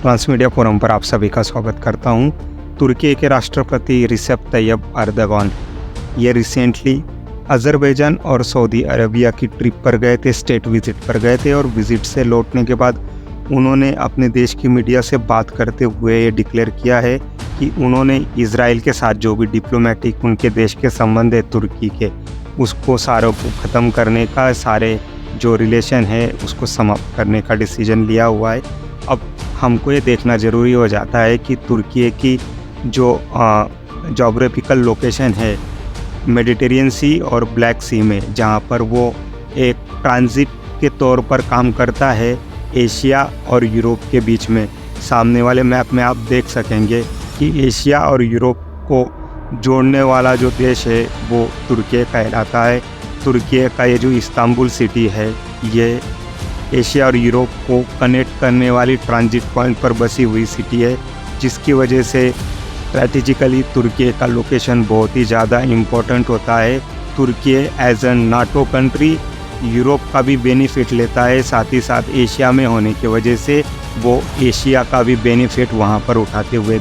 Transmedia forum पर आप सभी का स्वागत करता हूं। तुर्की के राष्ट्रपति रिसेप तैयब एर्दोगान ये रिसेंटली अज़रबैजान और सऊदी अरबिया की ट्रिप पर गए थे, स्टेट विज़िट पर गए थे और विज़िट से लौटने के बाद उन्होंने अपने देश की मीडिया से बात करते हुए ये डिक्लेयर किया है कि उन्होंने इजराइल के साथ जो भी डिप्लोमेटिक उनके देश के संबंध है तुर्की के, उसको सारों को ख़त्म करने का, सारे जो रिलेशन है उसको समाप्त करने का डिसीजन लिया हुआ है। अब हमको ये देखना ज़रूरी हो जाता है कि तुर्की की जो जोग्राफिकल लोकेशन है मेडिटेरियन सी और ब्लैक सी में, जहाँ पर वो एक ट्रांजिट के तौर पर काम करता है एशिया और यूरोप के बीच में। सामने वाले मैप में आप देख सकेंगे कि एशिया और यूरोप को जोड़ने वाला जो देश है वो तुर्की कहलाता है। तुर्की का ये जो इस्तांबुल सिटी है, ये एशिया और यूरोप को कनेक्ट करने वाली ट्रांजिट पॉइंट पर बसी हुई सिटी है, जिसकी वजह से स्ट्रैटेजिकली तुर्की का लोकेशन बहुत ही ज़्यादा इम्पोर्टेंट होता है। तुर्की as a NATO country Europe का भी बेनिफिट लेता है, साथ ही साथ एशिया में होने की वजह से वो एशिया का भी बेनिफिट वहाँ पर उठाते हुए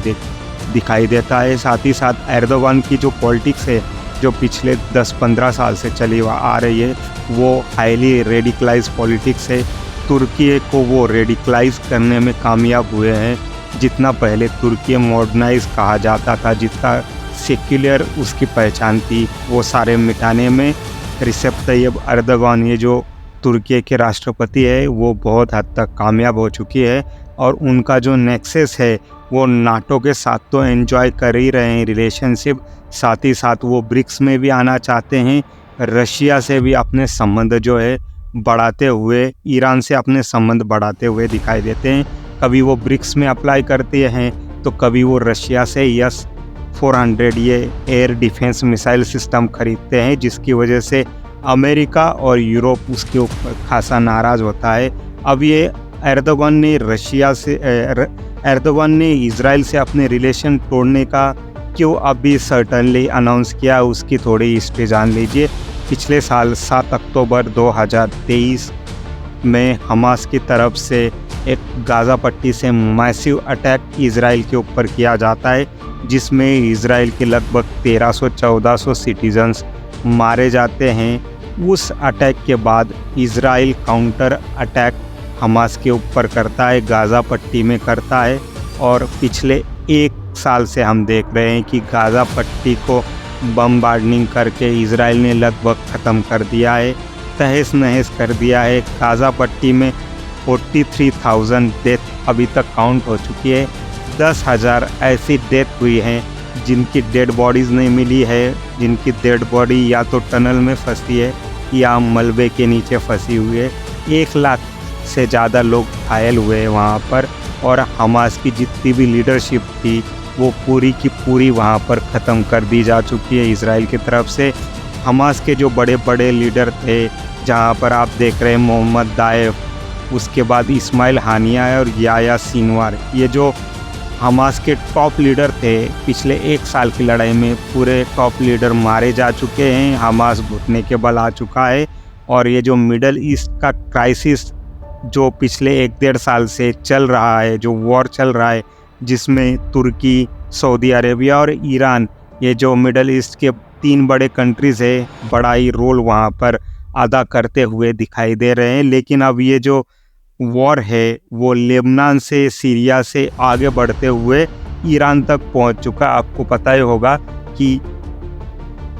दिखाई देता है। साथ ही साथ एर्दोगान की जो पॉलिटिक्स है, जो पिछले 10-15 साल से चली आ रही है, वो हाईली रेडिकलाइज पॉलिटिक्स है। तुर्की को वो रेडिकलाइज करने में कामयाब हुए हैं। जितना पहले तुर्की मॉडर्नाइज कहा जाता था, जितना सेक्युलर उसकी पहचान थी, वो सारे मिटाने में रिसेप तैयब एर्दोगान ये जो तुर्की के राष्ट्रपति है वो बहुत हद तक कामयाब हो चुकी है। और उनका जो नेक्सस है वो नाटो के साथ तो एंजॉय कर ही रहे हैं रिलेशनशिप, साथ ही साथ वो ब्रिक्स में भी आना चाहते हैं। रशिया से भी अपने संबंध जो है बढ़ाते हुए, ईरान से अपने संबंध बढ़ाते हुए दिखाई देते हैं। कभी वो ब्रिक्स में अप्लाई करते हैं तो कभी वो रशिया से S-400 ये एयर डिफेंस मिसाइल सिस्टम खरीदते हैं, जिसकी वजह से अमेरिका और यूरोप उसके ऊपर खासा नाराज़ होता है। अब ये एर्दोगान ने इजराइल से अपने रिलेशन तोड़ने का क्यों अभी सर्टनली अनाउंस किया, उसकी थोड़ी हिस्ट्री जान लीजिए। पिछले साल 7 अक्टूबर 2023 में हमास की तरफ से एक गाज़ा पट्टी से मैसिव अटैक इजराइल के ऊपर किया जाता है, जिसमें इजराइल के लगभग 1300-1400 सिटीजन्स मारे जाते हैं। उस अटैक के बाद इजराइल काउंटर अटैक हमास के ऊपर करता है, गाज़ा पट्टी में करता है। और पिछले 1 साल से हम देख रहे हैं कि गाज़ा पट्टी को बमबार्डिंग करके इजराइल ने लगभग ख़त्म कर दिया है, तहस नहस कर दिया है। गाज़ा पट्टी में 43,000 डेथ अभी तक काउंट हो चुकी है। 10,000 ऐसी डेथ हुई हैं जिनकी डेड बॉडीज़ नहीं मिली है, जिनकी डेड बॉडी या तो टनल में फंसी है या मलबे के नीचे फंसी हुई है। 1 लाख से ज़्यादा लोग घायल हुए हैं वहाँ पर। और हमास की जितनी भी लीडरशिप थी वो पूरी की पूरी वहाँ पर ख़त्म कर दी जा चुकी है इजराइल की तरफ से। हमास के जो बड़े बड़े लीडर थे, जहाँ पर आप देख रहे हैं मोहम्मद दाएफ, उसके बाद इस्माइल हानिया और याया सिनवार, ये जो हमास के टॉप लीडर थे, पिछले 1 साल की लड़ाई में पूरे टॉप लीडर मारे जा चुके हैं। हमास घुटने के बल आ चुका है। और ये जो मिडल ईस्ट का क्राइसिस जो पिछले 1-1.5 साल से चल रहा है, जो वॉर चल रहा है, जिसमें तुर्की, सऊदी अरेबिया और ईरान, ये जो मिडल ईस्ट के 3 बड़े कंट्रीज़ है, बड़ा ही रोल वहाँ पर अदा करते हुए दिखाई दे रहे हैं। लेकिन अब ये जो वॉर है वो लेबनान से, सीरिया से आगे बढ़ते हुए ईरान तक पहुँच चुका। आपको पता ही होगा कि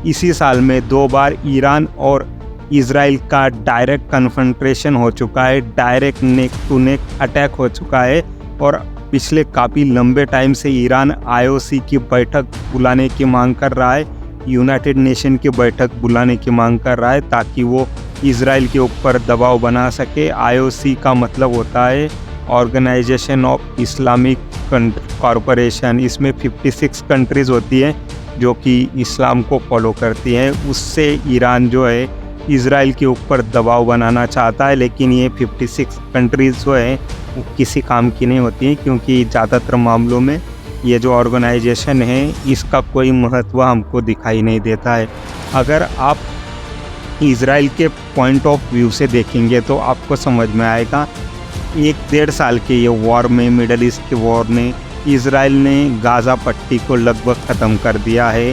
इसी साल में 2 बार ईरान और इजराइल का डायरेक्ट कन्फ्रंटेशन हो चुका है, direct neck to neck attack हो चुका है। और पिछले काफ़ी लंबे टाइम से ईरान IOC की बैठक बुलाने की मांग कर रहा है, यूनाइटेड नेशन की बैठक बुलाने की मांग कर रहा है, ताकि वो इजराइल के ऊपर दबाव बना सके। IOC का मतलब होता है ऑर्गेनाइजेशन ऑफ इस्लामिक कॉरपोरेशन। इसमें 56 कंट्रीज़ होती हैं जो कि इस्लाम को फॉलो करती हैं। उससे ईरान जो है इजराइल के ऊपर दबाव बनाना चाहता है, लेकिन ये 56 कंट्रीज़ जो है वो किसी काम की नहीं होती हैं, क्योंकि ज़्यादातर मामलों में ये जो ऑर्गेनाइजेशन है इसका कोई महत्व हमको दिखाई नहीं देता है। अगर आप इजराइल के पॉइंट ऑफ व्यू से देखेंगे तो आपको समझ में आएगा एक 1.5 साल के ये वॉर में, मिडल ईस्ट के वॉर ने, इज़राइल ने गाज़ा पट्टी को लगभग ख़त्म कर दिया है।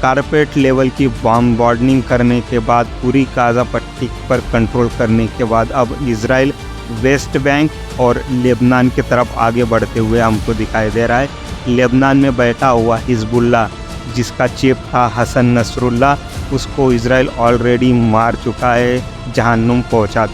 कारपेट लेवल की बॉम्बार्डिंग करने के बाद, पूरी गाज़ा पट्टी पर कंट्रोल करने के बाद अब इज़राइल वेस्ट बैंक और लेबनान की तरफ आगे बढ़ते हुए हमको दिखाई दे रहा है। लेबनान में बैठा हुआ हिजबुल्लाह, जिसका चीफ था हसन नसरुल्लाह, उसको इज़राइल ऑलरेडी मार चुका है, जहन्नुम पहुंचा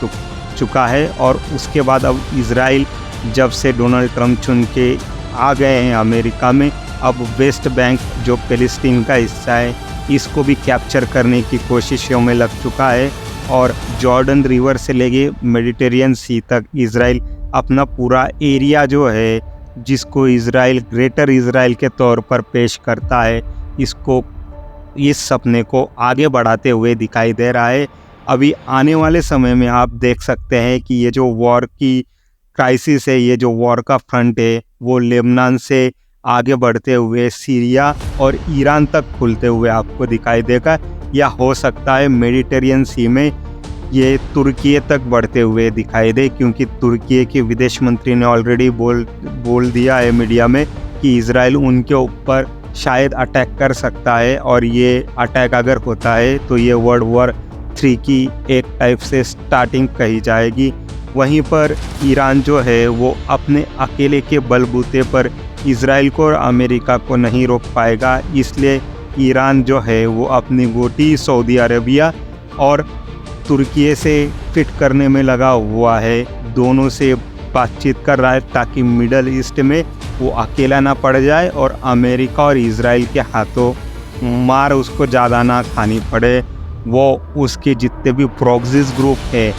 चुका है। और उसके बाद अब इज़राइल जब से डोनाल्ड ट्रंप चुन के आ गए हैं अमेरिका में, अब वेस्ट बैंक जो फ़िलिस्तीन का हिस्सा है, इसको भी कैप्चर करने की कोशिशों में लग चुका है। और जॉर्डन रिवर से लेके मेडिटेरियन सी तक इज़राइल अपना पूरा एरिया जो है, जिसको इज़राइल ग्रेटर इज़राइल के तौर पर पेश करता है, इसको, इस सपने को आगे बढ़ाते हुए दिखाई दे रहा है। अभी आने वाले समय में आप देख सकते हैं कि ये जो वॉर की क्राइसिस है, ये जो वॉर का फ्रंट है, वो लेबनान से आगे बढ़ते हुए सीरिया और ईरान तक खुलते हुए आपको दिखाई देगा, या हो सकता है मेडिटेरियन सी में ये तुर्की तक बढ़ते हुए दिखाई दे, क्योंकि तुर्की के विदेश मंत्री ने ऑलरेडी बोल दिया है मीडिया में कि इज़राइल उनके ऊपर शायद अटैक कर सकता है, और ये अटैक अगर होता है तो ये वर्ल्ड वॉर 3 की एक टाइप से स्टार्टिंग कही जाएगी। वहीं पर ईरान जो है वो अपने अकेले के बलबूते पर इज़राइल को और अमेरिका को नहीं रोक पाएगा, इसलिए ईरान जो है वो अपनी गोटी सऊदी अरबिया और तुर्की से फिट करने में लगा हुआ है। दोनों से बातचीत कर रहा है ताकि मिडल ईस्ट में वो अकेला ना पड़ जाए और अमेरिका और इज़राइल के हाथों मार उसको ज़्यादा ना खानी पड़े। वो उसके जितने भी प्रॉक्सीज ग्रुप है,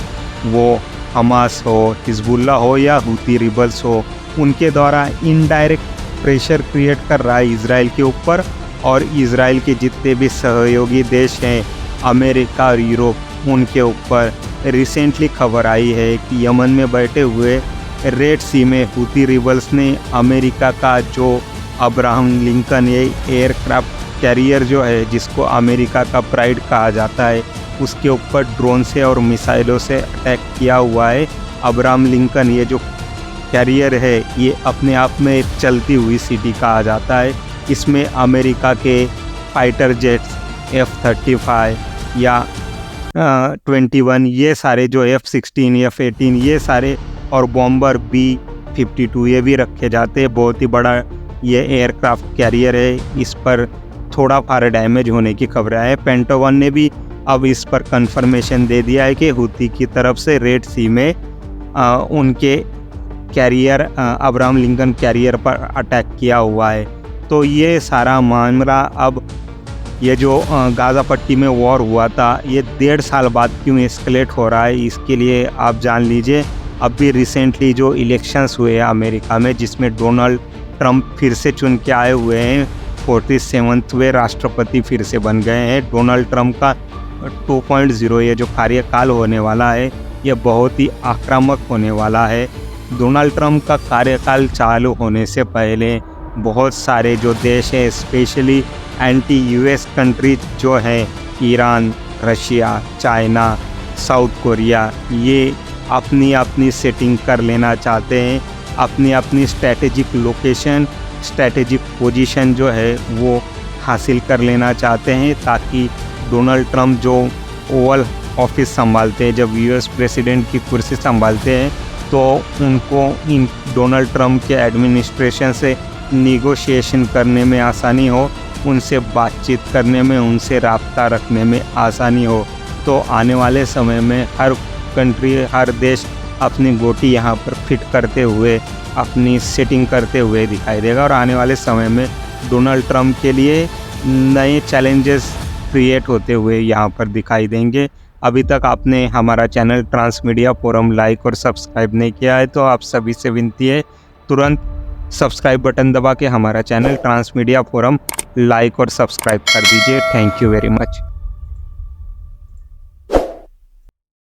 वो हमास हो, हिजबुल्लाह हो या हुती रिबल्स हो, उनके द्वारा इनडायरेक्ट प्रेशर क्रिएट कर रहा है इज़राइल के ऊपर। और इज़राइल के जितने भी सहयोगी देश हैं, अमेरिका और यूरोप, उनके ऊपर रिसेंटली खबर आई है कि यमन में बैठे हुए रेड सी में हुती रिबल्स ने अमेरिका का जो अब्राहम लिंकन ये एयरक्राफ्ट कैरियर जो है, जिसको अमेरिका का प्राइड कहा जाता है, उसके ऊपर ड्रोन से और मिसाइलों से अटैक किया हुआ है। अब्राहम लिंकन ये जो कैरियर है, ये अपने आप में एक चलती हुई सिटी कहा जाता है। इसमें अमेरिका के फाइटर जेट्स F-35 या 21, ये सारे जो F-16, F-18, ये सारे, और बॉम्बर B-52 ये भी रखे जाते हैं। बहुत ही बड़ा ये एयरक्राफ्ट कैरियर है। इस पर थोड़ा फार डैमेज होने की खबरें हैं। पेंटागन ने भी अब इस पर कंफर्मेशन दे दिया है कि हुती की तरफ से रेड सी में उनके कैरियर, अब्राहम लिंकन कैरियर पर अटैक किया हुआ है। तो ये सारा मामला, अब ये जो गाज़ा पट्टी में वॉर हुआ था, ये 1.5 साल बाद क्यों एस्केलेट हो रहा है, इसके लिए आप जान लीजिए। अभी रिसेंटली जो इलेक्शंस हुए हैं अमेरिका में, जिसमें डोनाल्ड ट्रंप फिर से चुन के आए हुए हैं, 47वें राष्ट्रपति फिर से बन गए हैं। डोनाल्ड ट्रंप का 2.0 ये जो कार्यकाल होने वाला है, ये बहुत ही आक्रामक होने वाला है। डोनाल्ड ट्रंप का कार्यकाल चालू होने से पहले बहुत सारे जो देश हैं, स्पेशली एंटी यूएस कंट्रीज जो हैं, Iran, Russia, China, south Korea, ये अपनी अपनी सेटिंग कर लेना चाहते हैं। अपनी अपनी स्ट्रैटेजिक लोकेशन, स्ट्रैटेजिक पोजीशन जो है वो हासिल कर लेना चाहते हैं, ताकि डोनाल्ड ट्रंप जो ओवल ऑफिस संभालते हैं, जब यूएस प्रेसिडेंट की कुर्सी संभालते हैं, तो उनको इन डोनाल्ड ट्रंप के एडमिनिस्ट्रेशन से निगोशिएशन करने में आसानी हो, उनसे बातचीत करने में, उनसे राब्ता रखने में आसानी हो। तो आने वाले समय में हर कंट्री, हर देश अपनी गोटी यहाँ पर फिट करते हुए, अपनी सेटिंग करते हुए दिखाई देगा। और आने वाले समय में डोनाल्ड ट्रंप के लिए नए चैलेंजेस क्रिएट होते हुए यहाँ पर दिखाई देंगे। अभी तक आपने हमारा चैनल ट्रांसमीडिया फोरम लाइक और सब्सक्राइब नहीं किया है, तो आप सभी से विनती है, तुरंत सब्सक्राइब बटन दबा के हमारा चैनल ट्रांसमीडिया फोरम लाइक और सब्सक्राइब कर दीजिए। Thank you very much.